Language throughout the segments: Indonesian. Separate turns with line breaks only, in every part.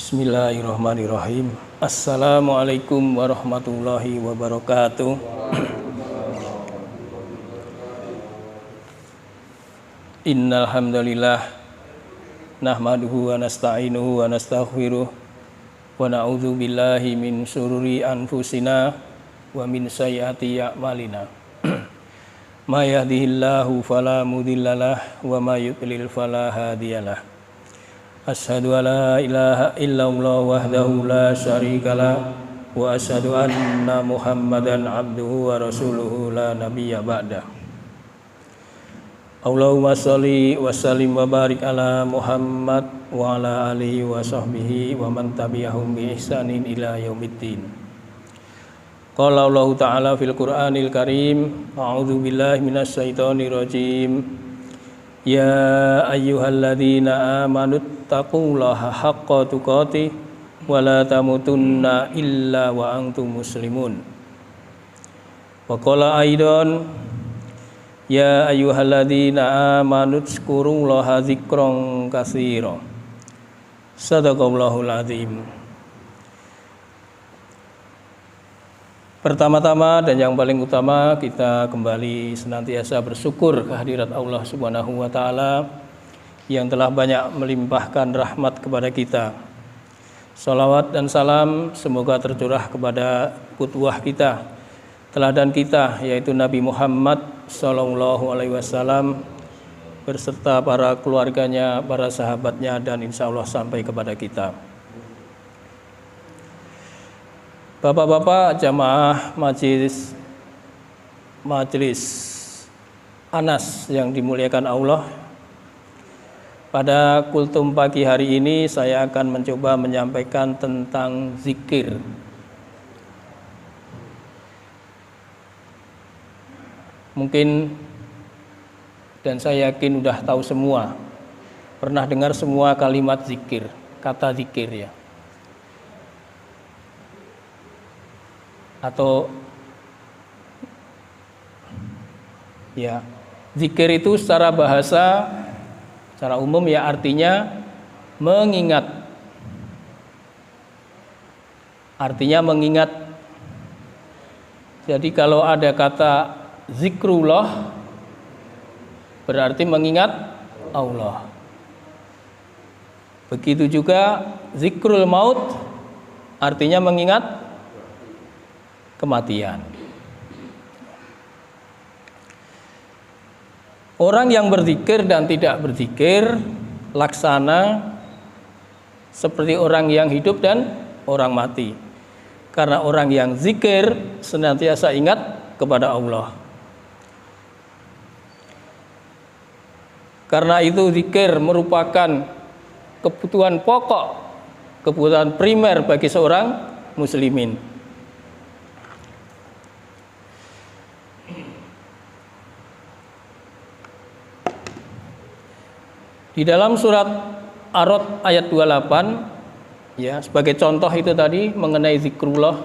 Bismillahirrahmanirrahim. Assalamualaikum warahmatullahi wabarakatuh. Innal hamdalillah nahmaduhu wa nasta'inuhu wa nastaghfiruh wa na'udzu billahi min syururi anfusina wa min sayyiati a'malina. May yahdihillahu fala mudhillalah wa may yudlil fala hadiyalah. Asyhadu an la ilaha illallah wahdahu la syarikalah wa asyhadu anna Muhammadan abduhu wa rasuluhu la nabiyya ba'da. Allahumma sholli wa sallim wa barik ala Muhammad wa ala alihi wa sahbihi wa man tabi'ahum bi ihsanin ila yaumiddin. Qala Allah Ta'ala fil Qur'anil Karim, a'udzu billahi minasy syaithanir rajim. Ya ayyuhalladzina amanu taqullaha haqqa tuqatih wa la tamutunna illa wa antum muslimun. Wa qala aidan ya ayyuhalladzina amanu dzkurullaha dzikran katsira. Shadaqallahul azim. Pertama-tama dan yang paling utama, kita kembali senantiasa bersyukur kehadirat Allah Subhanahu wa Ta'ala yang telah banyak melimpahkan rahmat kepada kita. Salawat dan salam semoga tercurah kepada qudwah kita, teladan kita, yaitu Nabi Muhammad Sallallahu Alaihi Wasallam berserta para keluarganya, para sahabatnya, dan insya Allah sampai kepada kita. Bapak-bapak jamaah majelis Anas yang dimuliakan Allah, pada kultum pagi hari ini saya akan mencoba menyampaikan tentang zikir. Mungkin dan saya yakin sudah tahu semua, pernah dengar semua kalimat zikir, kata zikir ya. Atau ya, zikir itu secara bahasa, secara umum ya artinya mengingat. Artinya mengingat. Jadi kalau ada kata zikrullah berarti mengingat Allah. Begitu juga zikrul maut artinya mengingat kematian. Orang yang berzikir dan tidak berzikir laksana seperti orang yang hidup dan orang mati. Karena orang yang zikir senantiasa ingat kepada Allah. Karena itu zikir merupakan kebutuhan pokok, kebutuhan primer bagi seorang muslimin. Di dalam surat Ar-Ra'd ayat 28 ya, sebagai contoh itu tadi mengenai zikrullah,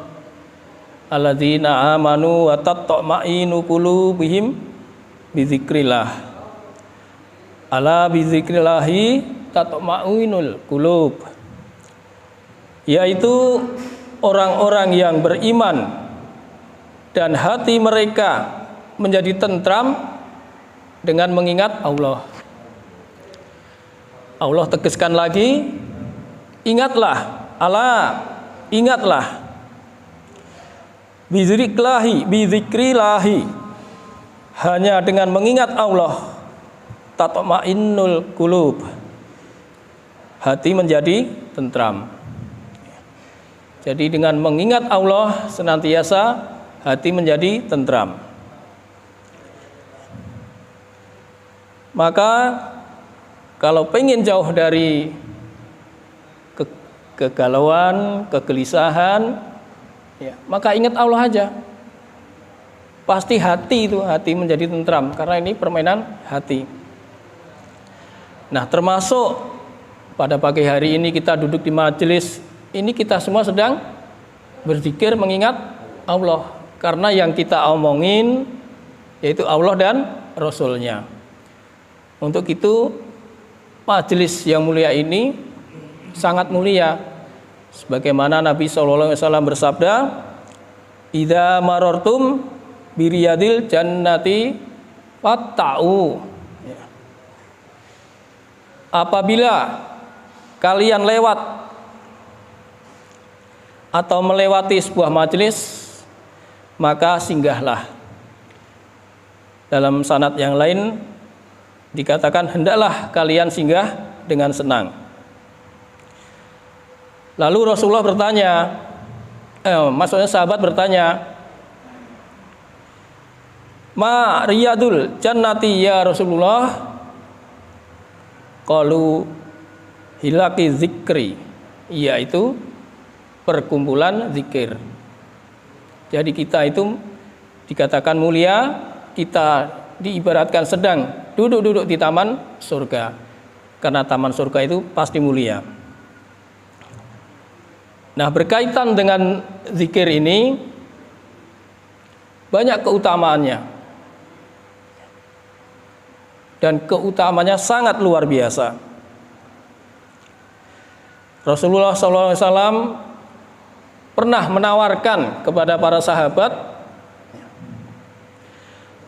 alladzina amanu wa tatma'innu qulubihim bizikrillah. Ala bizikrillahi tatma'inul qulub. Yaitu orang-orang yang beriman dan hati mereka menjadi tentram dengan mengingat Allah. Allah tegaskan lagi, ingatlah, ala, ingatlah, bizikrillahi, hanya dengan mengingat Allah, tatma'innul qulub, hati menjadi tentram. Jadi dengan mengingat Allah senantiasa hati menjadi tentram. Maka kalau pengen jauh dari kegalauan, kegelisahan, ya, maka ingat Allah aja. Pasti hati menjadi tentram, karena ini permainan hati. Nah, termasuk pada pagi hari ini kita duduk di majelis, ini kita semua sedang berzikir mengingat Allah. Karena yang kita omongin yaitu Allah dan Rasul-Nya. Untuk itu majelis yang mulia ini sangat mulia Sebagaimana Nabi SAW bersabda, "Idza marartum biriyadil jannati fatta'u." Apabila kalian lewat atau melewati sebuah majelis, maka singgahlah. Dalam sanad yang lain dikatakan, hendaklah kalian singgah dengan senang. Lalu Rasulullah bertanya, maksudnya sahabat bertanya, "Ma riyadul jannati ya Rasulullah?" Qalu hilaki zikri, yaitu perkumpulan zikir. Jadi kita itu dikatakan mulia, kita diibaratkan sedang duduk-duduk di taman surga, karena taman surga itu pasti mulia. Nah, berkaitan dengan zikir ini banyak keutamaannya. Dan keutamanya sangat luar biasa. Rasulullah SAW pernah menawarkan kepada para sahabat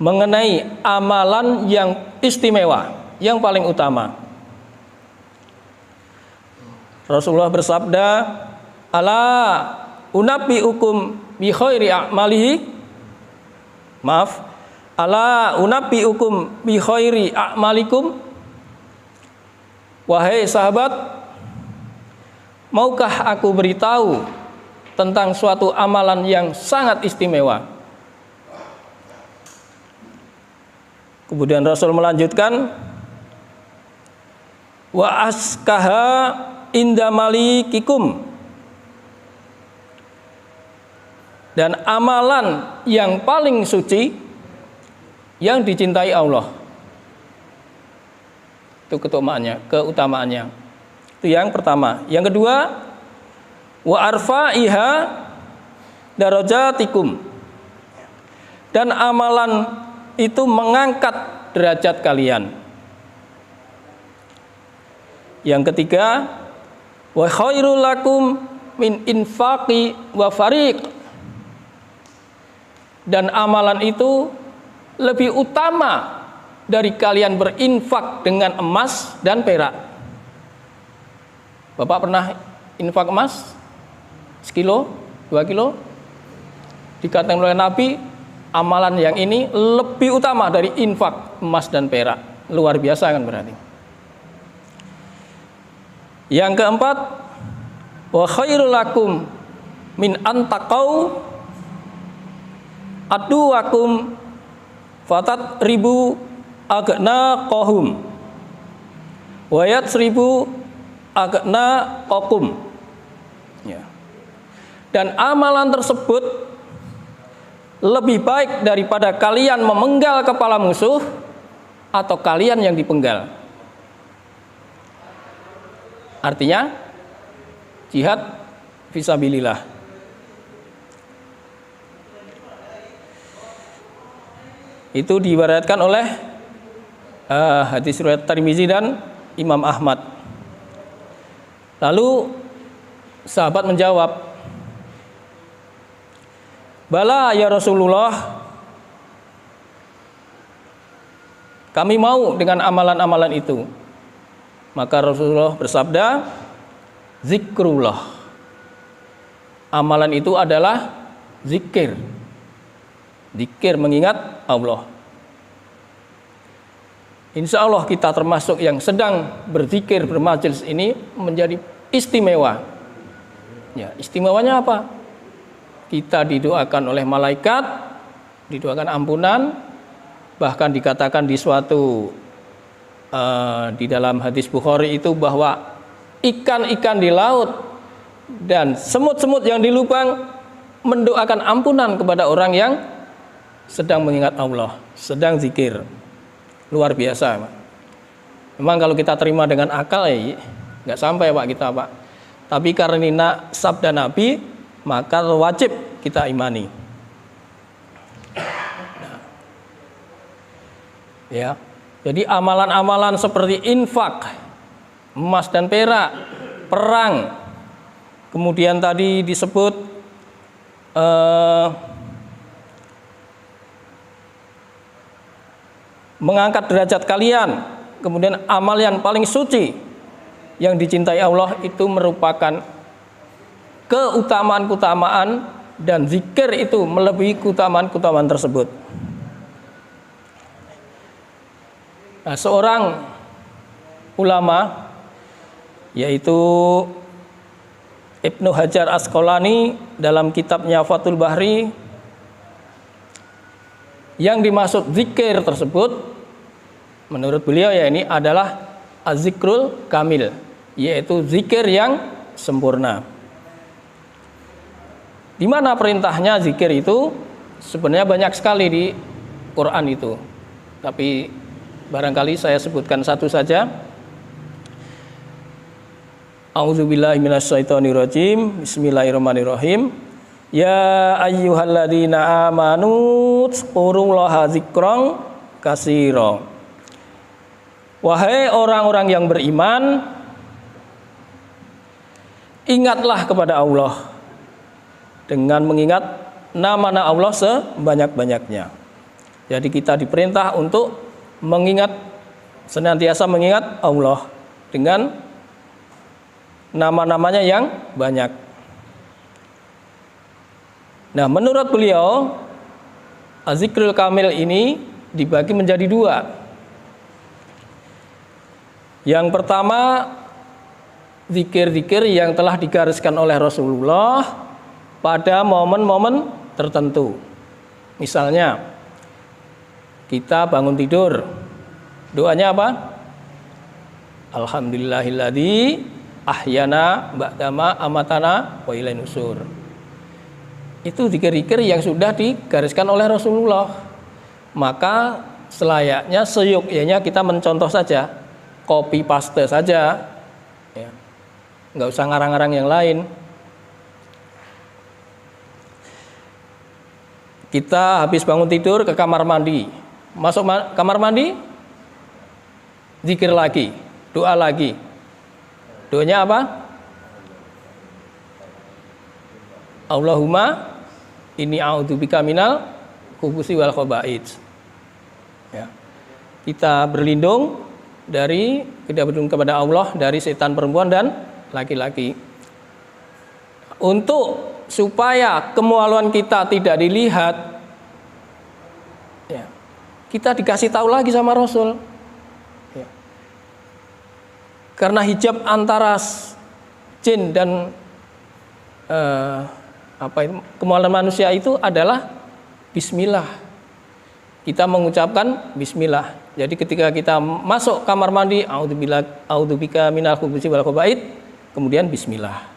mengenai amalan yang istimewa, yang paling utama. Rasulullah bersabda, "Ala unabbiukum bi khairi a'malihi." Maaf, "Ala unabbiukum bi khairi a'malikum." Wahai sahabat, maukah aku beritahu tentang suatu amalan yang sangat istimewa? Kemudian Rasul melanjutkan, "Wa askaha inda malikikum." Dan amalan yang paling suci yang dicintai Allah. Itu keutamaannya. Itu yang pertama. Yang kedua, wa arfa'iha darajatikum. Dan amalan itu mengangkat derajat kalian. Yang ketiga, wa khairul lakum min infaqi wa fariq. Dan amalan itu lebih utama dari kalian berinfak dengan emas dan perak. Bapak pernah infak emas? Sekilo? 2 kilo? Dikatakan oleh Nabi, amalan yang ini lebih utama dari infak emas dan perak. Luar biasa kan berarti. Yang keempat, wa khairul lakum min antaqau aduwakum fatat ribu agna kohum wayat seribu agna kokum. Ya. Dan amalan tersebut lebih baik daripada kalian memenggal kepala musuh atau kalian yang dipenggal. Artinya jihad fisabilillah. Itu diibaratkan oleh hadis riwayat Tirmizi dan Imam Ahmad. Lalu sahabat menjawab, "Bala ya Rasulullah, kami mau dengan amalan-amalan itu." Maka Rasulullah bersabda, "Zikrullah." Amalan itu adalah zikir. Zikir mengingat Allah. Insya Allah kita termasuk yang sedang berzikir bermajelis ini menjadi istimewa. Ya, istimewanya apa? Kita didoakan oleh malaikat, didoakan ampunan, bahkan dikatakan di suatu di dalam hadis Bukhari itu bahwa ikan-ikan di laut dan semut-semut yang di lubang mendoakan ampunan kepada orang yang sedang mengingat Allah, sedang zikir. Luar biasa, Pak. Memang kalau kita terima dengan akal ya nggak sampai Pak kita, Pak. Tapi karena sabda Nabi, maka wajib kita imani. Ya. Jadi amalan-amalan seperti infak, emas dan perak, perang, Kemudian tadi disebut mengangkat derajat kalian. Kemudian amal yang paling suci yang dicintai Allah itu merupakan keutamaan-keutamaan, dan zikir itu melebihi keutamaan-keutamaan tersebut. Nah, seorang ulama yaitu Ibnu Hajar Asqalani dalam kitabnya Fathul Bahri, yang dimaksud zikir tersebut menurut beliau ya ini adalah az-zikrul kamil, yaitu zikir yang sempurna. Di mana perintahnya zikir itu sebenarnya banyak sekali di Quran itu, tapi barangkali saya sebutkan satu saja. A'udzubillahi minasyaitonirrajim. Bismillahirrahmanirrahim. Ya ayyuhalladzina amanu dzkurullaha dzikran katsira. Wahai orang-orang yang beriman, ingatlah kepada Allah dengan mengingat nama-nama Allah sebanyak-banyaknya. Jadi kita diperintah untuk mengingat, senantiasa mengingat Allah dengan nama-namanya yang banyak. Nah, menurut beliau az-zikrul kamil ini dibagi menjadi dua. Yang pertama, zikir-zikir yang telah digariskan oleh Rasulullah pada momen-momen tertentu. Misalnya kita bangun tidur, doanya apa? Alhamdulillahilladzi ahyana ba'dama amatana wa ilaihi nusur. Itu zikir-zikir yang sudah digariskan oleh Rasulullah. Maka selayaknya, seyogyanya kita mencontoh saja, copy paste saja, ya. Nggak usah ngarang-ngarang yang lain. Kita habis bangun tidur ke kamar mandi, masuk kamar mandi, zikir lagi, doa lagi. Doanya apa? Allahumma inni a'udzubika minal khubusi wal khaba'its. Ya. Kita berlindung kepada Allah dari setan perempuan dan laki-laki. Untuk supaya kemaluan kita tidak dilihat, ya, kita dikasih tahu lagi sama Rasul. Ya. Karena hijab antara jin dan kemaluan manusia itu adalah bismillah. Kita mengucapkan bismillah. Jadi ketika kita masuk kamar mandi, a'udzubika minal khubusi wal khaba'its, kemudian bismillah.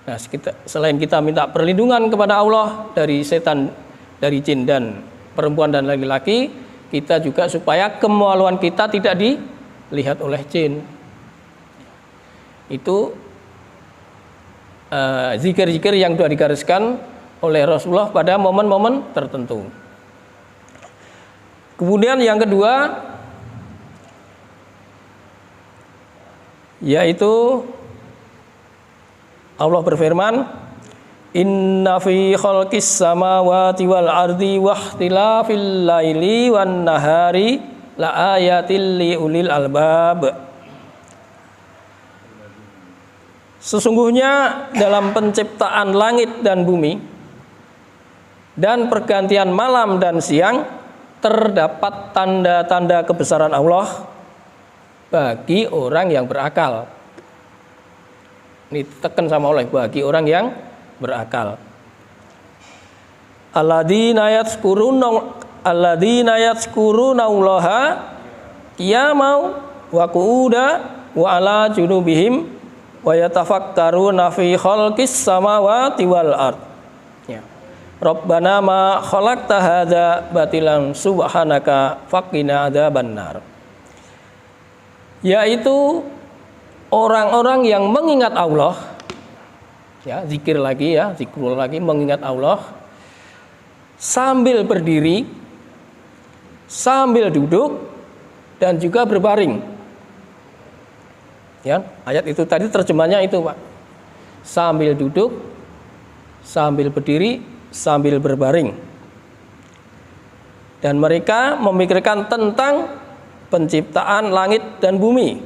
Nah, selain kita minta perlindungan kepada Allah dari setan, dari jin dan perempuan dan laki-laki, kita juga supaya kemaluan kita tidak dilihat oleh jin. Itu zikir-zikir yang sudah digariskan oleh Rasulullah pada momen-momen tertentu. Kemudian yang kedua yaitu Allah berfirman, inna fi khalqis samawati wal ardi wa ikhtilafil laili wan nahari la ayatil li ulil albab. Sesungguhnya dalam penciptaan langit dan bumi dan pergantian malam dan siang terdapat tanda-tanda kebesaran Allah bagi orang yang berakal. Ini tekan sama Allah, bagi orang yang berakal. Alladzina yadhkuruna Allaha qiyaman wa qu'udan wa ala junubihim wa yatafakkaruna fi khalqis samawati wal ard. Ya. Rabbana ma khalaqta hadza batilan subhanaka faqina adzabannar. Yaitu orang-orang yang mengingat Allah, ya, zikir lagi, ya, zikrul lagi, mengingat Allah sambil berdiri, sambil duduk, dan juga berbaring. Ya, ayat itu tadi terjemahnya itu, Pak. sambil duduk, sambil berdiri, sambil berbaring. Dan mereka memikirkan tentang penciptaan langit dan bumi.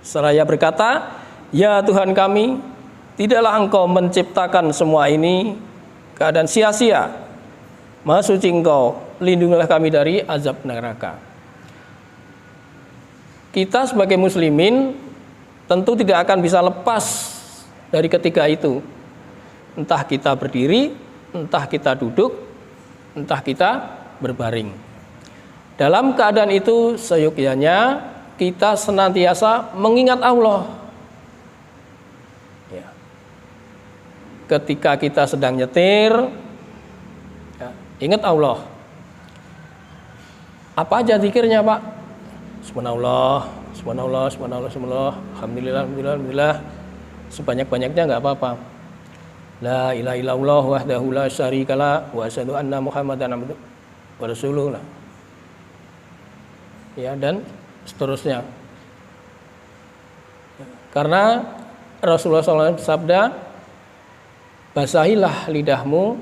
Seraya berkata, "Ya Tuhan kami, tidaklah Engkau menciptakan semua ini keadaan sia-sia. Maha suci Engkau, lindungilah kami dari azab neraka." Kita sebagai muslimin tentu tidak akan bisa lepas dari ketiga itu. Entah kita berdiri, entah kita duduk, entah kita berbaring. Dalam keadaan itu seyogyanya kita senantiasa mengingat Allah. Ya. Ketika kita sedang nyetir, ya, ingat Allah. Apa aja zikirnya, Pak? Subhanallah, subhanallah, subhanallah, subhanallah, alhamdulillah, alhamdulillah, alhamdulillah. Sebanyak-banyaknya enggak apa-apa. La ilaha illallah wahdahu la syarikalah wa asyhadu anna Muhammadan abduhu wa rasuluh. Ya, dan seterusnya. Karena Rasulullah SAW bersabda, basahilah lidahmu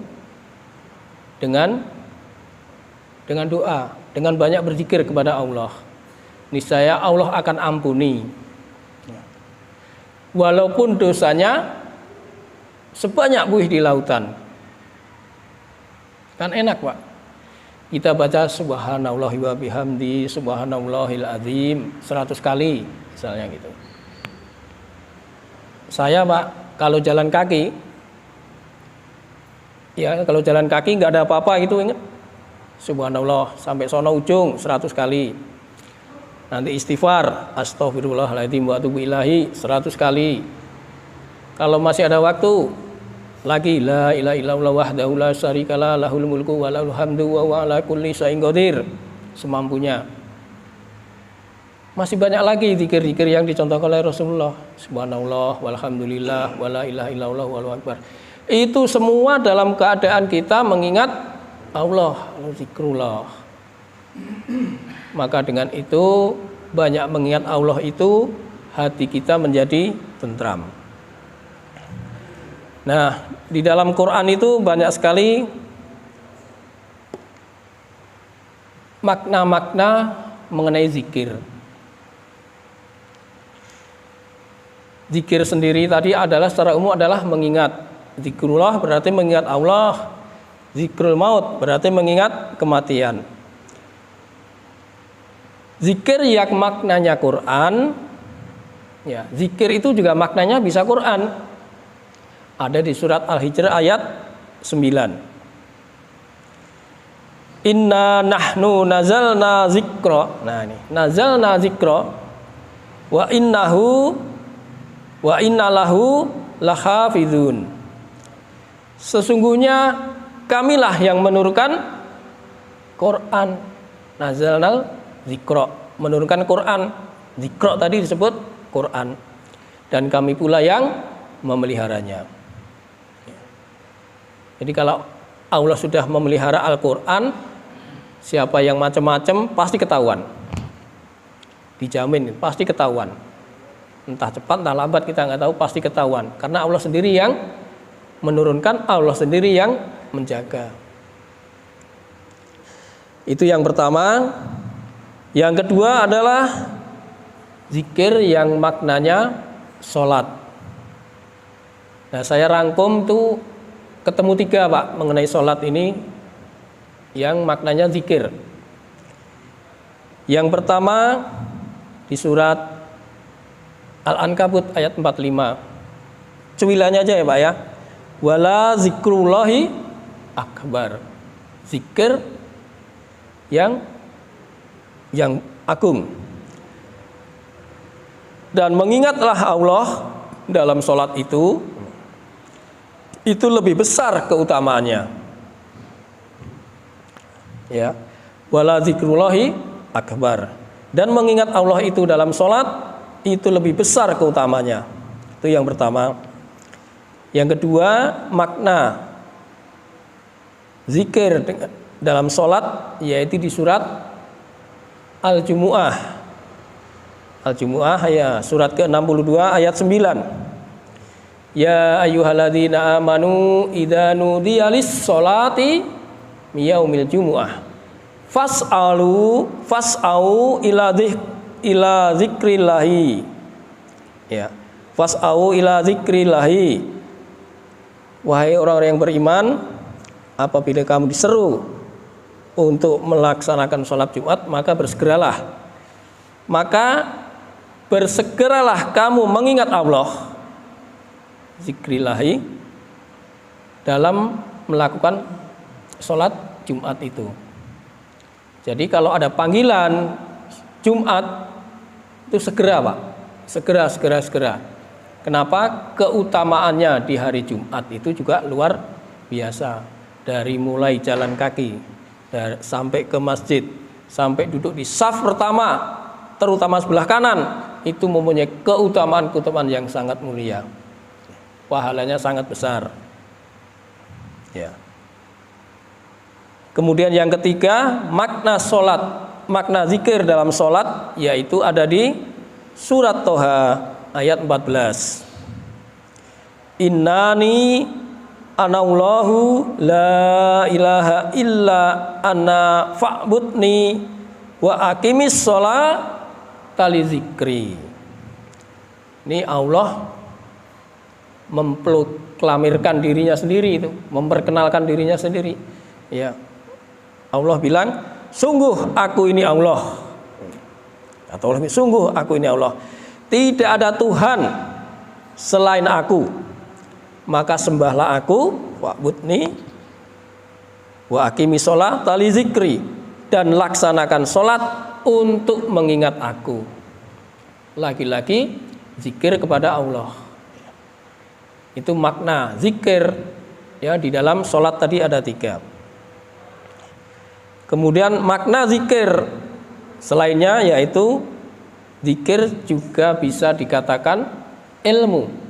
dengan doa, dengan banyak berzikir kepada Allah. Niscaya Allah akan ampuni. Walaupun dosanya sebanyak buih di lautan. Kan enak, Pak. Kita baca subhanallahi wa bihamdi, subhanallahil azim 100 kali misalnya gitu. Saya, Pak, kalau jalan kaki, ya kalau jalan kaki nggak ada apa-apa gitu, ingat subhanallah sampai sono ujung 100 kali. Nanti istighfar, astaghfirullahaladzim wa atubu ilahi 100 kali. Kalau masih ada waktu, lagi la ilaha illallah wahdahu la syarikalah lahul mulku wa lahul hamdu wa huwa ala kulli syai'in qadir, semampunya. Masih banyak lagi zikir-zikir yang dicontohkan oleh Rasulullah. Subhanallah walhamdulillah wa la ilaha illallah wallahu akbar. Itu semua dalam keadaan kita mengingat Allah, zikrullah. Maka dengan itu, banyak mengingat Allah itu, hati kita menjadi tentram. Nah, di dalam Quran itu banyak sekali makna-makna mengenai zikir. Zikir sendiri tadi adalah secara umum adalah mengingat. Zikrullah berarti mengingat Allah. Zikrul maut berarti mengingat kematian. Zikir yang maknanya Quran, ya, zikir itu juga maknanya bisa Quran. Ada di surat Al-Hijr ayat 9. Inna nahnu nazalna zikra. Nah ini, nazalna zikra wa inna lahu lahafizun. Sesungguhnya kamilah yang menurunkan Quran. Nazalnal zikra, menurunkan Quran. Zikra tadi disebut Quran. Dan kami pula yang memeliharanya. Jadi kalau Allah sudah memelihara Al-Quran, siapa yang macam-macam pasti ketahuan. Dijamin pasti ketahuan. Entah cepat entah lambat kita nggak tahu, pasti ketahuan. Karena Allah sendiri yang menurunkan, Allah sendiri yang menjaga. Itu yang pertama. Yang kedua adalah zikir yang maknanya sholat. Nah, saya rangkum tuh ketemu 3, Pak, mengenai sholat ini yang maknanya zikir. Yang pertama di surat Al-Ankabut ayat 45. Cuwilannya aja ya, Pak ya. Wala zikrullahi akbar. Zikir yang agung. Dan mengingatlah Allah dalam sholat itu lebih besar keutamaannya. Ya, wala zikrullahi akbar. Dan mengingat Allah itu dalam sholat itu lebih besar keutamaannya. Itu yang pertama. Yang kedua, makna zikir dalam sholat yaitu di surat Al-Jumu'ah. Al-Jumu'ah ya, surat ke-62 ayat 9. Ya ayyuhalladzina amanu idza nudiya lis-sholati yaumil jumu'ah fas'au ila dzikrillahi. Ya. Fas'au ila dzikrillahi. Wahai orang-orang yang beriman, apabila kamu diseru untuk melaksanakan sholat Jumat, maka bersegeralah kamu mengingat Allah, zikrillahi, dalam melakukan sholat Jumat itu. Jadi kalau ada panggilan Jumat itu segera Pak, segera. Kenapa? Keutamaannya di hari Jumat itu juga luar biasa. Dari mulai jalan kaki sampai ke masjid, sampai duduk di saf pertama, terutama sebelah kanan, itu mempunyai keutamaan yang sangat mulia. Pahalanya sangat besar. Ya. Kemudian yang ketiga, makna sholat, makna zikir dalam sholat, yaitu ada di surat Toha ayat 14. Innani anallahu la ilaha illa ana fa'budni wa aqimis sholata li zikri. Ini Allah memproklamirkan dirinya sendiri, itu memperkenalkan dirinya sendiri. Ya. Allah bilang, sungguh aku ini Allah. Atau Allah, sungguh aku ini Allah. Tidak ada Tuhan selain aku. Maka sembahlah aku, wa'budni wa aqimi sholata li zikri, dan laksanakan sholat untuk mengingat aku. Lagi-lagi zikir kepada Allah. Itu makna zikir, ya, di dalam sholat tadi ada 3. Kemudian makna zikir selainnya, yaitu zikir juga bisa dikatakan ilmu.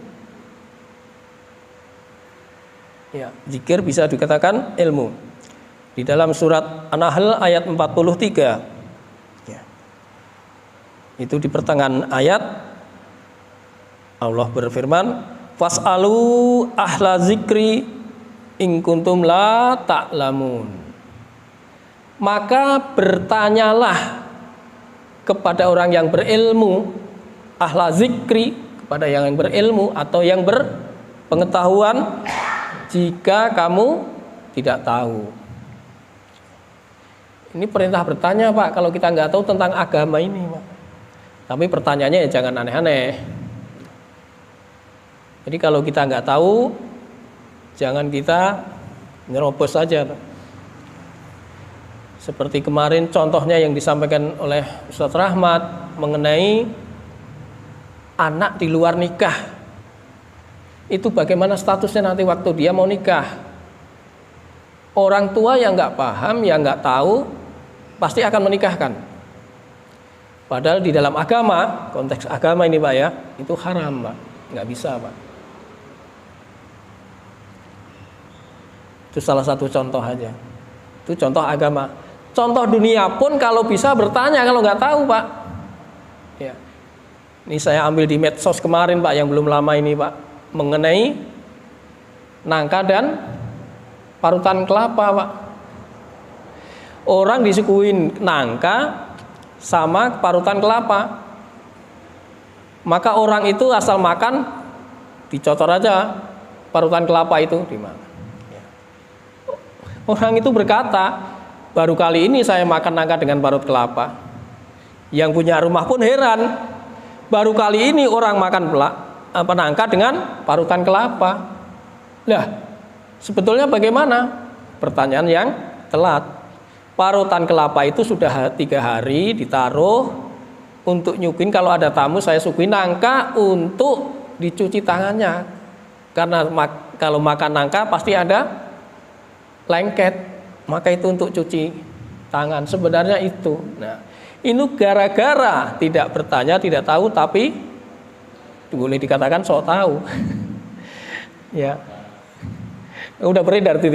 Ya, zikir bisa dikatakan ilmu. Di dalam surat An-Nahl ayat 43. Ya. Itu di pertengahan ayat Allah berfirman, fas'alu ahla zikri in kuntum la ta'lamun. Maka bertanyalah kepada orang yang berilmu, ahla zikri, kepada yang berilmu atau yang berpengetahuan, jika kamu tidak tahu. Ini perintah bertanya Pak, kalau kita nggak tahu tentang agama ini Pak. Tapi pertanyaannya ya jangan aneh-aneh. Jadi kalau kita nggak tahu, jangan kita nyerobos saja. Seperti kemarin contohnya yang disampaikan oleh Ustadz Rahmat mengenai anak di luar nikah. Itu bagaimana statusnya nanti waktu dia mau nikah. Orang tua yang nggak paham, yang nggak tahu, pasti akan menikahkan. Padahal di dalam agama, konteks agama ini Pak ya, itu haram Pak, nggak bisa Pak. Itu salah satu contoh aja. Itu contoh agama. Contoh dunia pun kalau bisa bertanya kalau nggak tahu Pak. Ya. Ini saya ambil di medsos kemarin Pak, yang belum lama ini Pak, mengenai nangka dan parutan kelapa Pak. Orang disuguhin nangka sama parutan kelapa, maka orang itu asal makan dicocor aja parutan kelapa itu di mana. Ya. Orang itu berkata, baru kali ini saya makan nangka dengan parut kelapa. Yang punya rumah pun heran, baru kali ini orang makan nangka dengan parutan kelapa. Lah, sebetulnya bagaimana? Pertanyaan yang telat. Parutan kelapa itu sudah 3 hari ditaruh untuk nyuguhin, kalau ada tamu saya suguhin nangka untuk dicuci tangannya. Karena kalau makan nangka pasti ada lengket. Maka itu untuk cuci tangan, sebenarnya itu. Nah, ini gara-gara tidak bertanya, tidak tahu, tapi boleh dikatakan sok tahu. Ya, udah beredar di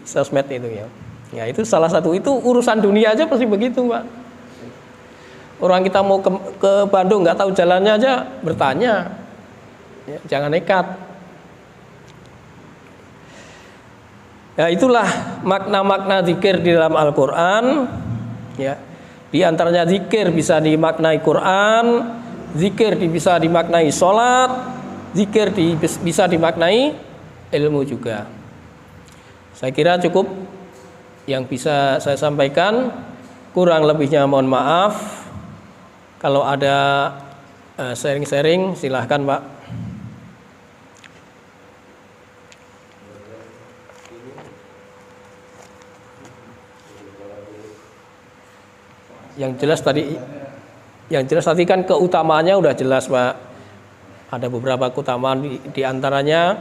sosmed itu ya. Ya itu salah satu, itu urusan dunia aja pasti begitu Pak. Orang kita mau ke Bandung nggak tahu jalannya aja bertanya. Ya, jangan nekat. Ya, itulah makna-makna zikir di dalam Al-Qur'an. Ya. Di antaranya zikir bisa dimaknai Quran, zikir bisa dimaknai sholat, zikir bisa dimaknai ilmu juga. Saya kira cukup yang bisa saya sampaikan. Kurang lebihnya mohon maaf. Kalau ada sharing-sharing silahkan Pak. Yang jelas tadi kan keutamaannya udah jelas Pak. Ada beberapa keutamaan di antaranya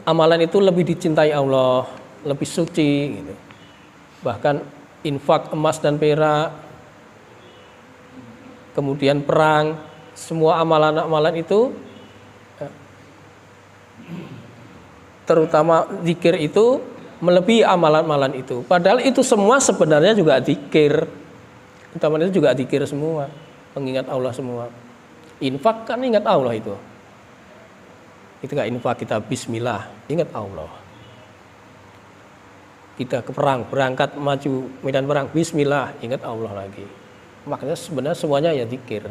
amalan itu lebih dicintai Allah, lebih suci gitu. Bahkan infak emas dan perak, kemudian perang, semua amalan-amalan itu, terutama zikir itu melebihi amalan-amalan itu. Padahal itu semua sebenarnya juga zikir. Utamanya itu juga zikir semua, mengingat Allah semua. Infak kan ingat Allah itu. Ketika infak kita bismillah, ingat Allah. Kita ke perang, berangkat maju medan perang, bismillah, ingat Allah lagi. Makanya sebenarnya semuanya ya zikir.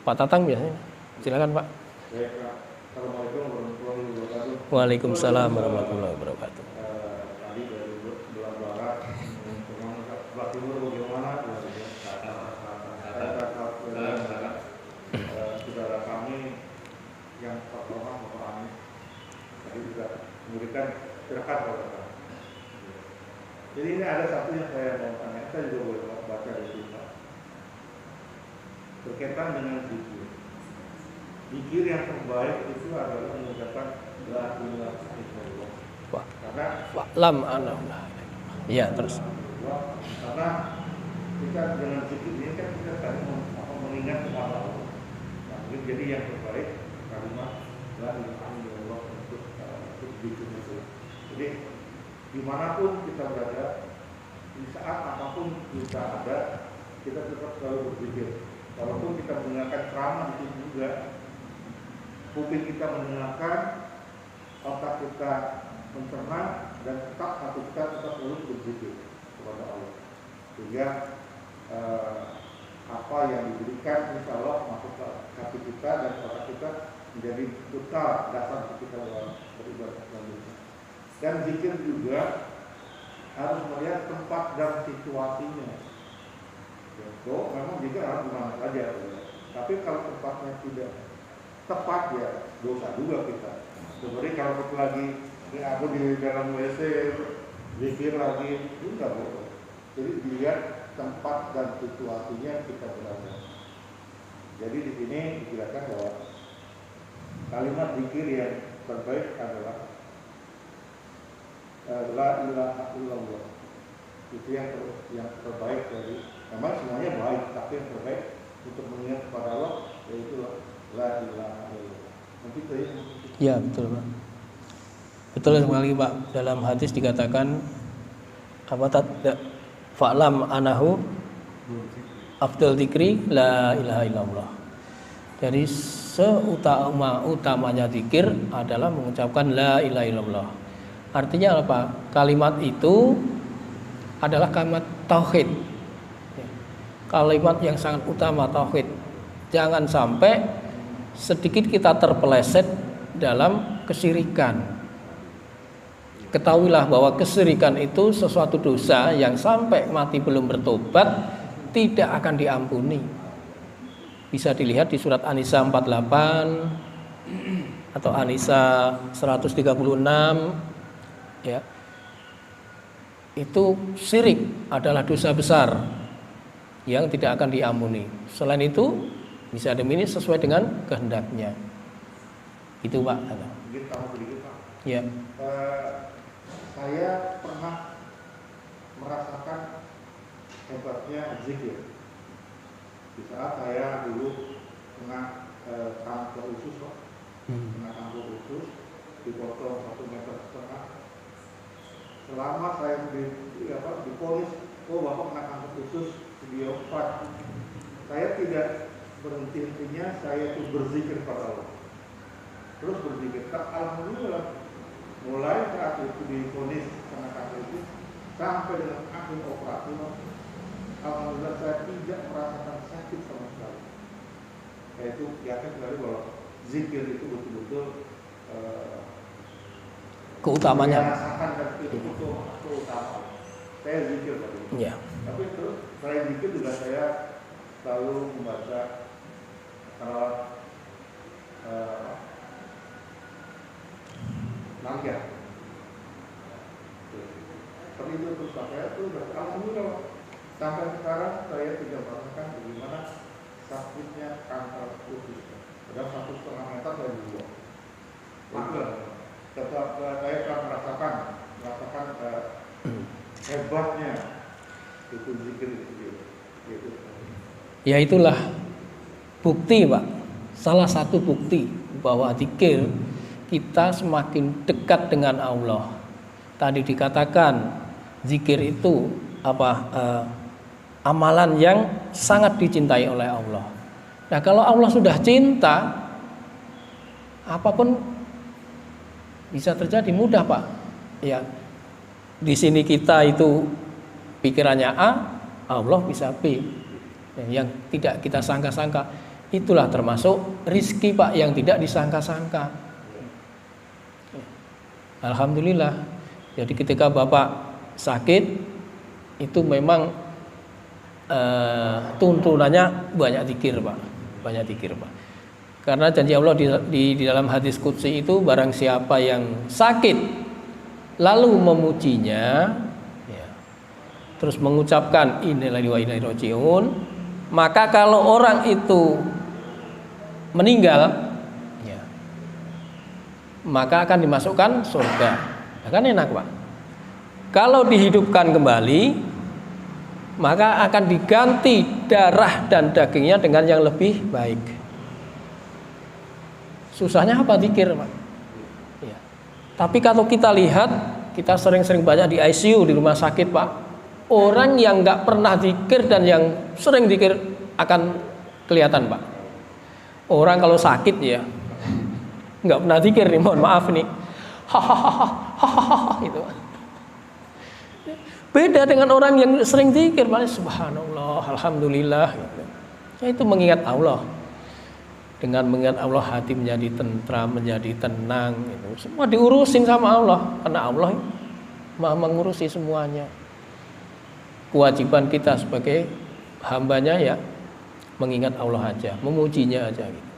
Pak Tatang biasanya. Silakan Pak.
Assalamualaikum warahmatullahi wabarakatuh.
Waalaikumsalam warahmatullahi wabarakatuh.
Tadi dari belah barat, belah timur bagaimana? Saudara kami yang pertama memahami tadi juga memberikan tirakat kepada kami. Jadi ini ada satu yang saya mau tanya, saya juga boleh baca di sini berkaitan dengan zikir. Zikir yang terbaik itu adalah mengucapkan la ilaha illallah. Karena
lam anallah. Iya, terus.
Karena kita dengan zikir ini kan kita tadi mengingat kepada Allah. Nah, jadi yang terbaik kalimat la ilaha illallah untuk zikir itu. Jadi dimanapun kita berada, di saat apapun kita ada, kita tetap selalu berzikir. Walaupun kita mendengarkan ceramah di situ juga, kuping kita mendengarkan, otak kita mencerna, dan tetap hati kita tetap terus berzikir kepada Allah. Sehingga apa yang diberikan insya Allah masuk ke hati kita dan otak kita menjadi bekal dasar kita beribadah selanjutnya. Dan zikir juga harus melihat tempat dan situasinya. So, memang zikir harus dimana saja. Tapi kalau tempatnya tidak tepat ya dosa juga kita. Seperti kalau kita lagi aku di dalam WC zikir lagi itu nggak boleh. Jadi dilihat tempat dan situasinya kita berada. Jadi di sini dijelaskan bahwa kalimat zikir yang terbaik adalah la ilaha illallah. Itu yang terbaik dari, memang semuanya baik, tapi yang terbaik untuk mengingat kepada Allah yaitu la ilaha illallah. Nanti saya.
Ya betul Pak. Betul sekali Pak. Dalam hadis dikatakan apa fa'lam anahu afdal dzikri la ilaha illallah. Jadi utamanya zikir adalah mengucapkan la ilaha illallah. Artinya apa? Kalimat itu adalah kalimat tauhid. Kalimat yang sangat utama tauhid. Jangan sampai sedikit kita terpeleset dalam kesyirikan. Ketahuilah bahwa kesyirikan itu sesuatu dosa yang sampai mati belum bertobat tidak akan diampuni. Bisa dilihat di surat An-Nisa 48 atau An-Nisa 136 ya. Itu syirik adalah dosa besar yang tidak akan diampuni. Selain itu bisa dimini sesuai dengan kehendaknya. Itu Pak. Ya.
Saya pernah merasakan hebatnya zikir. Di saat saya dulu kena kanker usus, kena kanker usus, dipotong 1,5 meter. Selama saya diponis, bapak kena kanker usus, diobat. Saya tidak berhenti-hentinya, saya itu berzikir kepada Allah. terus berzikir. Alhamdulillah, mulai saat itu divonis karena kafir itu sampai dengan akhir operasi, alhamdulillah saya tidak merasakan sakit sama sekali. Saya itu yakin sekali bahwa zikir itu betul-betul
keutamanya.
merasakan dan itu keutamaan. Saya zikir tadi.
Ya.
Tapi terus selain zikir juga saya selalu membaca nangga. Seperti itu terus saya itu alhamdulillah sampai sekarang saya tidak merasakan bagaimana sakitnya kanker usus. Padahal 1,5 meter dari luar. Maka tetap saya akan merasakan hebatnya itu zikir itu.
Ya itulah bukti, Pak. Salah satu bukti bahwa zikir kita semakin dekat dengan Allah. Tadi dikatakan zikir itu amalan yang sangat dicintai oleh Allah. Nah, kalau Allah sudah cinta, apapun bisa terjadi mudah, Pak. Ya, di sini kita itu pikirannya A, Allah bisa B. Yang tidak kita sangka-sangka, itulah termasuk rizki, Pak, yang tidak disangka-sangka. Alhamdulillah. Jadi ketika Bapak sakit, itu memang tuntunannya banyak zikir, Pak. Banyak zikir, Pak. Karena janji Allah di dalam hadis qudsi itu, barang siapa yang sakit lalu memujinya, ya, terus mengucapkan innalillahi wa inna ilaihi raji'un, maka kalau orang itu meninggal, ya, maka akan dimasukkan surga. Kan enak, Pak. Kalau dihidupkan kembali, maka akan diganti darah dan dagingnya dengan yang lebih baik. Susahnya apa? Zikir, Pak. Ya. Tapi kalau kita lihat, kita sering-sering banyak di ICU, di rumah sakit, Pak. Orang yang nggak pernah zikir dan yang sering zikir akan kelihatan, Pak. Orang kalau sakit ya nggak pernah zikir nih, mohon maaf nih, hahaha gitu. Beda dengan orang yang sering zikir, Pak. Subhanallah, alhamdulillah. Gitu. Ya, itu mengingat Allah. Dengan mengingat Allah, hati menjadi tentram, menjadi tenang. Gitu. Semua diurusin sama Allah, karena Allah Maha mengurusi semuanya. Kewajiban kita sebagai hambanya ya mengingat Allah aja, memujinya aja. Gitu.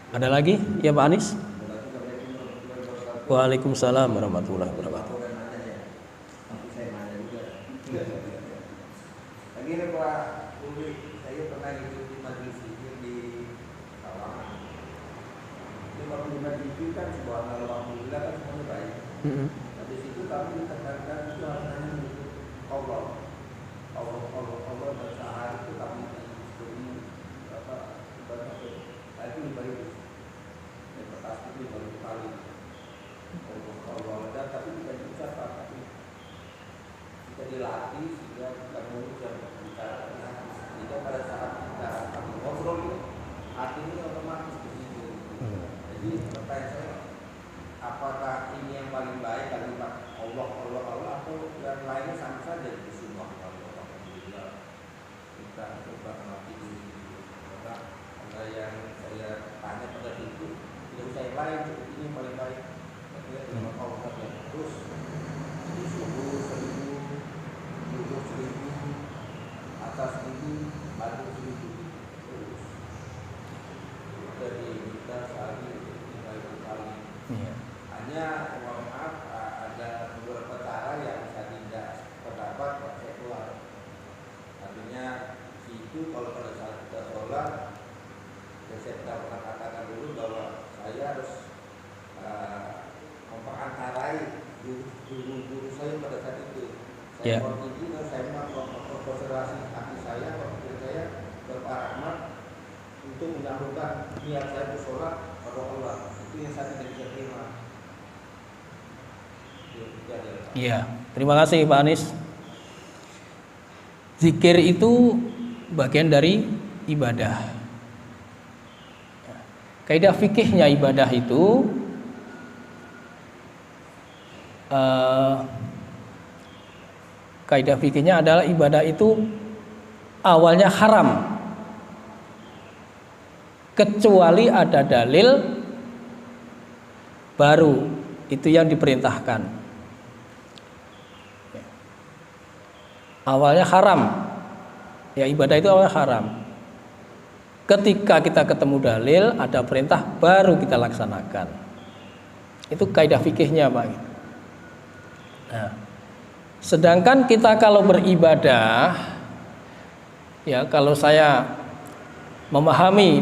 Ada lagi ya Pak Anis? Waalaikumsalam warahmatullahi wabarakatuh.
Lagi nih Pak Uli, saya pernah ikut di majelis zikir di Kawangan. Di majelis zikir kan subhanallah, alhamdulillah kan semuanya baik. Di situ kami ditekankan itu hanya Allah dan sehari itu kami seperti itu diberi pasti itu baru kali Allah dan tapi tidak diucapkan, tapi kita dilatih sehingga kita mengucap bicara sehingga pada saat kita ngobrol ini hatinya otomatis ke situ. Jadi pertanyaan saya, apakah ini yang paling baik kalimat Allah atau yang lainnya sama saja di semua alhamdulillah kita coba mati dulu. Karena yang saya tanya pada itu tidak usah yang lain, seperti ini yang paling baik. Akhirnya dengan Allah yang terus di subuh 1000, subuh 1000, atas 1000, batu 1000 terus. Jadi kita sehari itu kali. Hanya mohon maaf ada beberapa cara yang saya tidak pendapat saya keluar. Artinya itu kalau pada saat kita sholat, saya tidak pernah katakan dulu bahwa saya harus memperantarai guru saya pada saat itu. Saya mohon izin, saya memperkonsentrasi hati saya, pikir saya berparamah untuk menyambungkan niat saya bersolat pada Allah. Itu yang saya tidak bisa terima.
Iya, terima kasih Pak Anis. Zikir itu bagian dari ibadah. Kaidah fikihnya ibadah itu kaidah fikihnya adalah ibadah itu awalnya haram kecuali ada dalil baru itu yang diperintahkan. Awalnya haram, ya ibadah itu awalnya haram. Ketika kita ketemu dalil, ada perintah, baru kita laksanakan. Itu kaidah fikihnya, Pak. Nah, sedangkan kita kalau beribadah, ya kalau saya memahami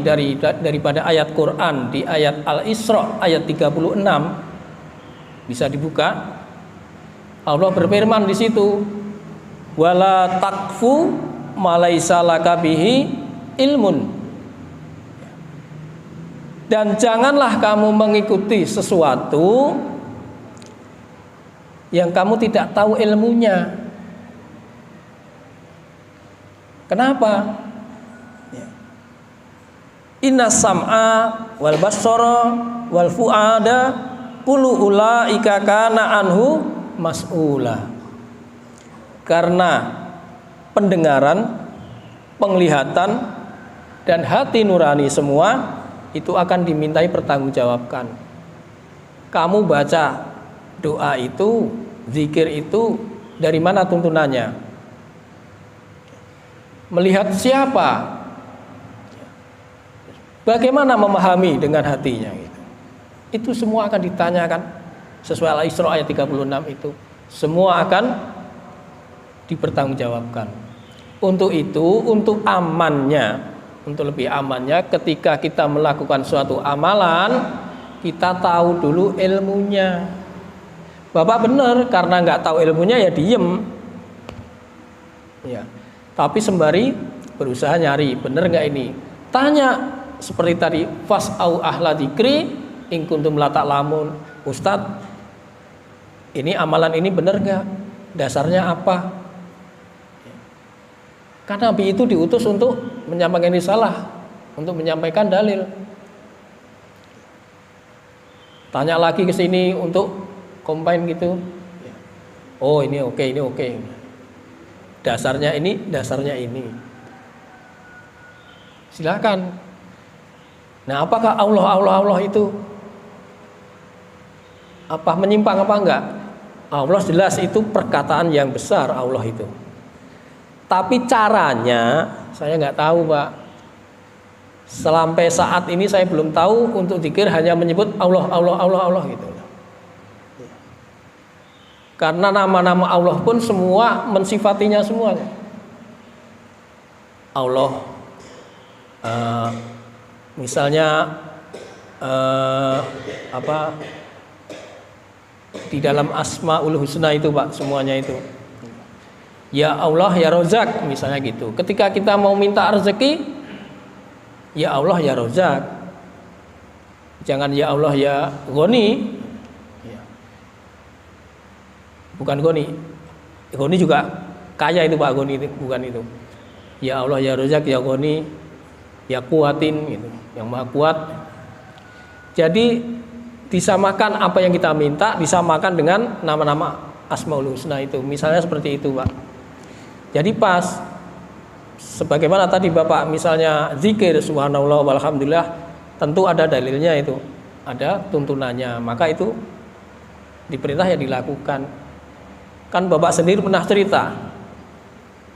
daripada ayat Quran di ayat Al-Isra ayat 36, bisa dibuka. Allah berfirman di situ, wala takfu malaisa laka bihi ilmun. Dan janganlah kamu mengikuti sesuatu yang kamu tidak tahu ilmunya. Kenapa? Inna sam'a wal basara wal fu'ada kullu ulaika kana anhu mas'ula. Karena pendengaran, penglihatan dan hati nurani semua itu akan dimintai pertanggungjawabkan. Kamu baca doa itu, zikir itu, dari mana tuntunannya? Melihat siapa? Bagaimana memahami dengan hatinya? Itu semua akan ditanyakan sesuai Al-Isra ayat 36 itu. Semua akan dipertanggungjawabkan. Untuk itu, untuk amannya, untuk lebih amannya, ketika kita melakukan suatu amalan, kita tahu dulu ilmunya. Bapak benar, karena nggak tahu ilmunya ya diem. Ya. Tapi sembari berusaha nyari, benar nggak ini? Tanya seperti tadi, fas'au ahla dzikri in kuntum la ta'lamun. Ustadz, ini amalan ini benar nggak? Dasarnya apa? Karena Nabi itu diutus untuk menyampaikan risalah, untuk menyampaikan dalil. Tanya lagi ke sini untuk combine gitu. Oh ini oke, ini oke. Dasarnya ini, dasarnya ini. Silakan. Nah, apakah Allah itu apa menyimpang apa enggak? Allah jelas itu perkataan yang besar, Allah itu. Tapi caranya saya nggak tahu, Pak. Sampai saat ini saya belum tahu untuk zikir hanya menyebut Allah gitu. Karena nama-nama Allah pun semua mensifatinya semuanya. Allah, misalnya di dalam Asmaul Husna itu, Pak, semuanya itu. Ya Allah ya Rozak misalnya gitu. Ketika kita mau minta rezeki, ya Allah ya Rozak. Jangan ya Allah ya Goni. Bukan Goni. Goni juga kaya itu, Pak. Goni itu bukan itu. Ya Allah ya Rozak ya Goni, ya Kuatin gitu, yang Maha Kuat. Jadi disamakan apa yang kita minta, disamakan dengan nama-nama Asmaul Husna itu. Misalnya seperti itu, Pak. Jadi pas sebagaimana tadi Bapak misalnya zikir subhanallah walhamdulillah, tentu ada dalilnya itu, ada tuntunannya, maka itu diperintah ya dilakukan. Kan Bapak sendiri pernah cerita,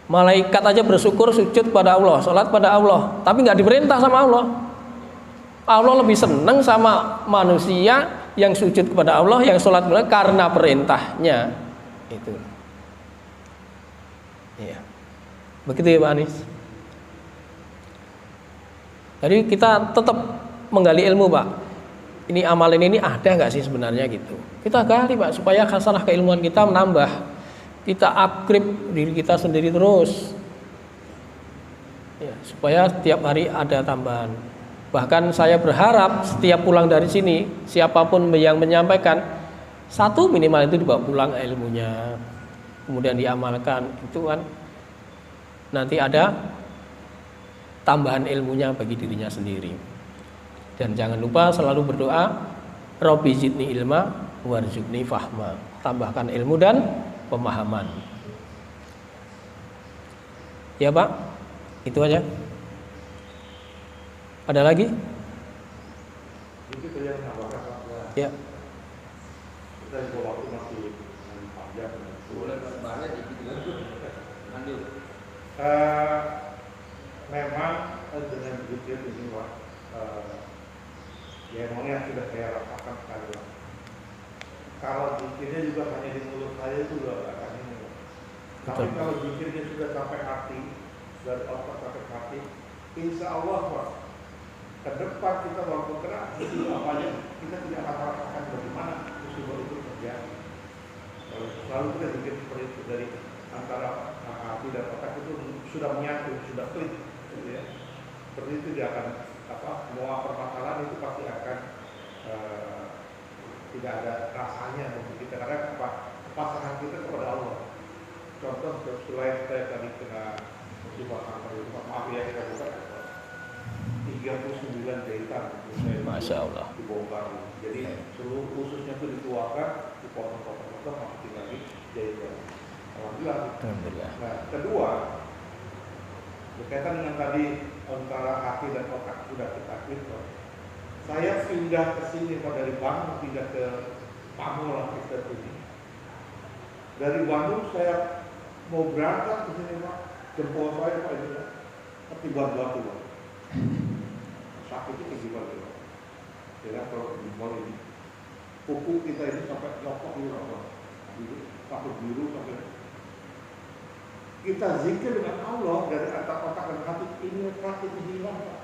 malaikat aja bersyukur sujud pada Allah, sholat pada Allah, tapi nggak diperintah sama Allah. Allah lebih senang sama manusia yang sujud kepada Allah, yang sholat kepada Allah karena perintahnya itu. Iya. Begitu ya Pak Anis. Jadi kita tetap menggali ilmu, Pak. Ini amalan ini ada nggak sih sebenarnya gitu. Kita gali, Pak, supaya khasanah keilmuan kita menambah. Kita upgrade diri kita sendiri terus. Ya, supaya setiap hari ada tambahan. Bahkan saya berharap setiap pulang dari sini, siapapun yang menyampaikan, satu minimal itu dibawa pulang ilmunya, kemudian diamalkan, itu kan nanti ada tambahan ilmunya bagi dirinya sendiri. Dan jangan lupa selalu berdoa, Robbi zidni ilma warzuqni fahma. Tambahkan ilmu dan pemahaman. Ya Pak, itu aja. Ada lagi?
Itu saja menambahkan Pak.
Ya.
Kita juga waktu masih panjang.
Boleh banyak dikit juga. Lanjut.
Memang dengan zikir ini Pak, ya emangnya sudah saya rasakan sekali Pak. Kalau zikirnya juga hanya di mulut saya itu sudah akan ini Pak. Tapi kalau zikirnya sudah sampai hati, dari otak sampai hati, insya Allah Pak, ke depan kita walaupun kena musibah apanya, kita tidak akan merasakan bagaimana musibah itu terjadi. Selalu kita zikir seperti itu, dari antara hati dan otak itu sudah menyatu, sudah klik, gitu ya. Seperti itu dia akan semua permasalahan itu pasti akan tidak ada rasanya untuk kita, karena pasangan kita kepada Allah. Contoh selain saya tadi kena musibah kanker itu, maaf ya kita buka 39 jahitan,
Masya Allah.
dibongkar. Jadi seluruh ususnya itu dikeluarkan, dipotong-potong, masukin lagi jahitan. Alhamdulillah. Nah, kedua, berkaitan dengan tadi antara hati dan otak sudah kita klik. Saya pindah ke sini Pak, dari Bandung pindah ke Pamulang kita ini. Dari Bandung saya mau berangkat ke sini Pak, jempol saya Pak itu seperti batu Pak. Sakitnya kayak gimana Pak? Ya kalau jempol ini, kuku kita ini sampai nyokok ini Pak, sampai biru sampai. Kita zikir dengan Allah dari antara otak dan hati, ini sakit hilang Pak.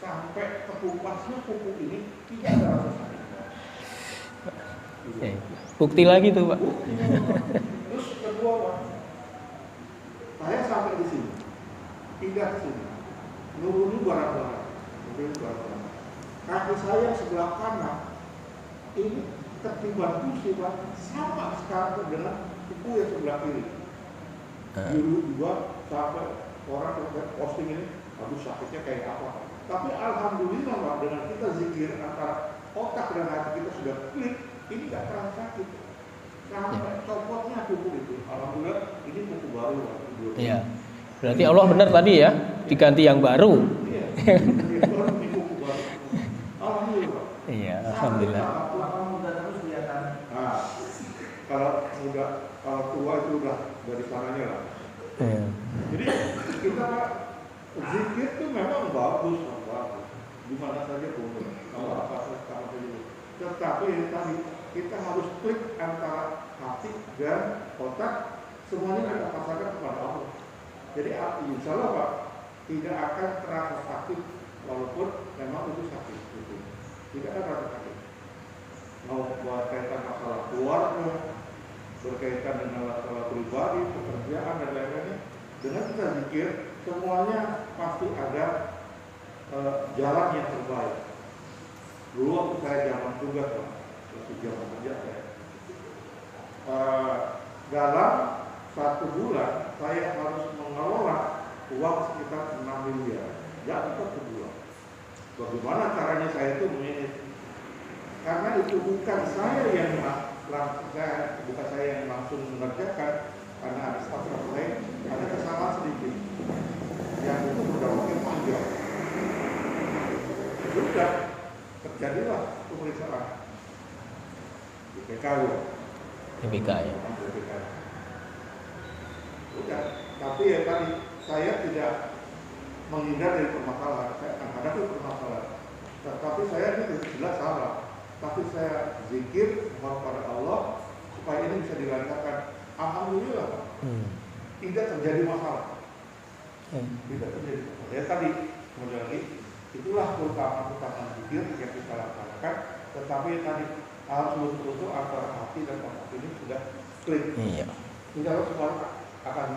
Sampai kepupasnya kuku ini tidak ada rasa sakit.
Bukti lagi tuh Pak.
Terus kedua Pak, saya sampai di sini, pindah ke sini, nuruni barang-barang, kaki saya sebelah kanan ini ketiban busi Pak, sama sekarang dengan kuku yang sebelah kiri. Dulu juga sampai orang posting ini, aduh sakitnya kayak apa. Tapi alhamdulillah Pak, dengan kita zikir antara otak dan hati kita sudah klik, ini nggak terasa sakit. Sampai copotnya kuku itu, alhamdulillah ini kuku baru Pak.
Iya. Berarti Allah benar tadi ya, diganti yang baru.
Iya. Ini kuku baru. Alhamdulillah.
Iya, alhamdulillah.
Kalau muda terus kelihatan.
Nah, kalau muda, kalau tua itu udah dari sananya lah.
Iya.
Jadi kita Pak, zikir itu memang bagus, di mana saja boleh. Kalau apa saja boleh. Tetapi tadi kita harus klik antara hati dan otak, semuanya kita pasarkan kepada Allah. Jadi insya Allah Pak, tidak akan terasa sakit walaupun memang itu sakit. Gitu. Tidak akan terasa sakit. Mau berkaitan masalah keluarga, berkaitan dengan masalah pribadi, pekerjaan dan lain-lainnya, dengan kita zikir, semuanya pasti ada jalan yang terbaik. Dulu waktu saya zaman tugas Pak, waktu zaman kerja saya, dalam 1 bulan saya harus mengelola uang sekitar 6 miliar. Jadi per bulan. Bagaimana caranya saya itu manage? Karena itu bukan saya yang langsung mengerjakan, karena ada staff lain, ada kesalahan sedikit. Yang itu berdampaknya panjang. Sudah terjadilah pemeriksaan BPK
BPK ya.
Udah, tapi ya tadi saya tidak menghindar dari permasalahan, saya akan hadapi permasalahan. Tetapi saya ini jelas salah. Tapi saya zikir kepada Allah supaya ini bisa dilancarkan. Alhamdulillah, tidak terjadi masalah. Tidak terjadi masalah. Ya tadi, kemudian lagi, itulah keutamaan zikir yang kita laksanakan. Tetapi tadi harus betul-betul antara hati dan otak ini sudah klik.
Iya.
Insya Allah semua akan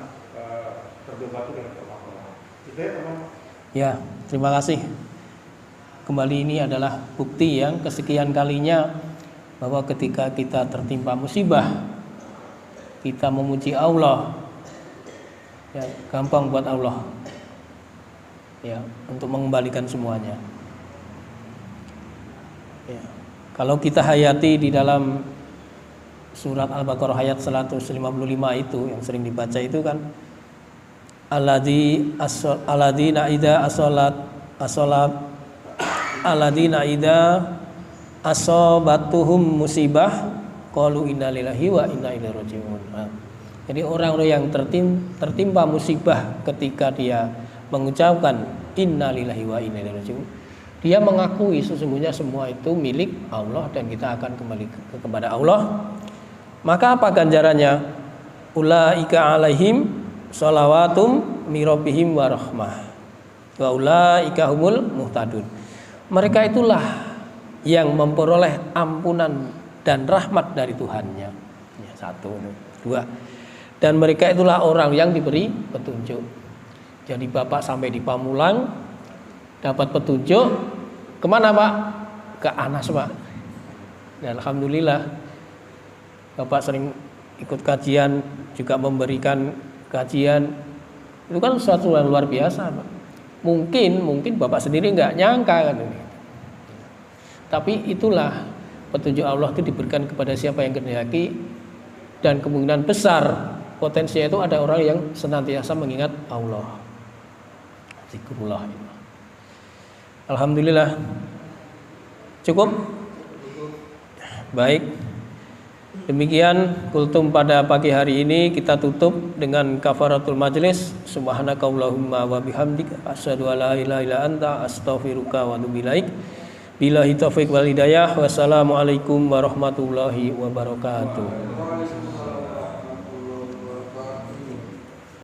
terbebas dengan permasalahan. Itu ya teman.
Ya, terima kasih. Kembali ini adalah bukti yang kesekian kalinya bahwa ketika kita tertimpa musibah, kita memuji Allah, ya gampang buat Allah, ya untuk mengembalikan semuanya. Ya. Kalau kita hayati di dalam surat Al-Baqarah ayat 155 itu yang sering dibaca itu kan, alladzina idza asabatuhum musibah qalu inna lillahi wa inna ilaihi raji'un. Nah, jadi orang-orang yang tertimpa musibah ketika dia mengucapkan inna lillahi wa inna ilaihi raji'un, dia mengakui sesungguhnya semua itu milik Allah dan kita akan kembali kepada Allah. Maka apa ganjarannya? Ulaika alaihim shalawatum mirabbihim wa rahmah wa ulaika humul muhtadun. Mereka itulah yang memperoleh ampunan dan rahmat dari Tuhannya. Ya, 1, 2. Dan mereka itulah orang yang diberi petunjuk. Jadi Bapak sampai di Pamulang dapat petunjuk kemana Pak? Ke Anas Pak. Dan alhamdulillah Bapak sering ikut kajian, juga memberikan kajian. Itu kan sesuatu yang luar biasa Pak. Mungkin Bapak sendiri nggak nyangka kan ini. Tapi itulah petunjuk Allah itu diberikan kepada siapa yang kehendaki, dan kemungkinan besar potensinya itu ada orang yang senantiasa mengingat Allah. Zikrullah. Alhamdulillah. Cukup? Baik. Demikian kultum pada pagi hari ini, kita tutup dengan kafaratul majlis. Subhanakallahumma wa bihamdika asyhadu an la ilaha illa anta astaghfiruka wa atubu ilaik. Billahi taufiq wal hidayah. Wassalamualaikum warahmatullahi wabarakatuh.